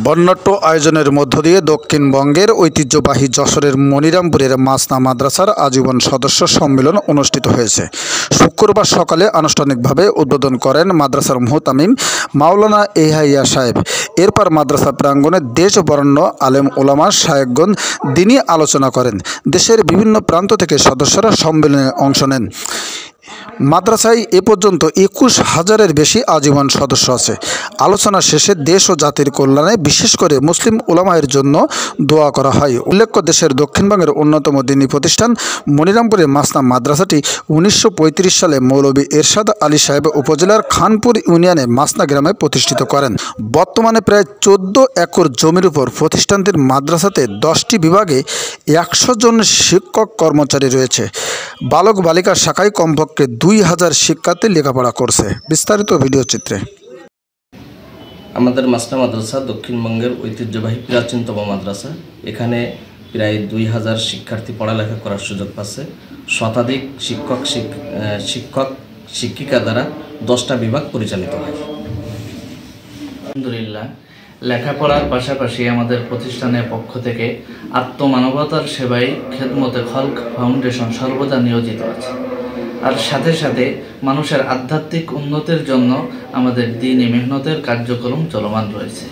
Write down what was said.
বর্ণাঢ্য আয়োজনের মধ্য দিয়ে দক্ষিণবঙ্গের ঐতিহ্যবাহী যশোরের মনিরামপুরের মাসনা মাদ্রাসার আজীবন সদস্য সম্মেলন অনুষ্ঠিত হয়েছে। শুক্রবার সকালে আনুষ্ঠানিকভাবে উদ্বোধন করেন মাদ্রাসার মুহতামিম মাওলানা ইয়াহিয়া সাহেব। এরপর মাদ্রাসা প্রাঙ্গণে দেশ বরেণ্য আলেম ওলামা শায়েখগণ দ্বীনি আলোচনা করেন। দেশের বিভিন্ন প্রান্ত থেকে সদস্যরা সম্মেলনে অংশ নেন। মাদ্রাসায় এ পর্যন্ত ২১,০০০-এর বেশি আজীবন সদস্য আছে। আলোচনা শেষে দেশ ও জাতির কল্যাণে বিশেষ করে মুসলিম উলামায়ের জন্য দোয়া করা হয়। উল্লেখ্য, দেশের দক্ষিণবঙ্গের অন্যতম দ্বীনি প্রতিষ্ঠান মনিরামপুরের মাসনা মাদ্রাসাটি ১৯৩৫ সালে মৌলভী এরশাদ আলী সাহেব উপজেলার খানপুর ইউনিয়নে মাসনা গ্রামে প্রতিষ্ঠিত করেন। বর্তমানে প্রায় ১৪ একর জমির উপর প্রতিষ্ঠানটির মাদ্রাসাতে ১০টি বিভাগে ১০০ জন শিক্ষক কর্মচারী রয়েছে। বালক বালিকা শাখায় কমপক্ষে ২,০০০ শিক্ষার্থী লেখাপড়া করছে। বিস্তারিত ভিডিও চিত্রে। আমাদের মাসনা মাদ্রাসা দক্ষিণবঙ্গের ঐতিহ্যবাহী প্রাচীনতম মাদ্রাসা। এখানে প্রায় ২,০০০ শিক্ষার্থী পড়ালেখা করার সুযোগ পাচ্ছে। শতাধিক শিক্ষক শিক্ষিকা দ্বারা 10টা বিভাগ পরিচালিত হয়। আলহামদুলিল্লাহ, লেখাপড়ার পাশাপাশি আমাদের প্রতিষ্ঠানের পক্ষ থেকে আত্মমানবতার সেবায় খেদমতে খলক ফাউন্ডেশন সর্বদা নিয়োজিত আছে। আর সাথে সাথে মানুষের আধ্যাত্মিক উন্নতির জন্য আমাদের দ্বীনি মেহনতের কার্যক্রম চলমান রয়েছে।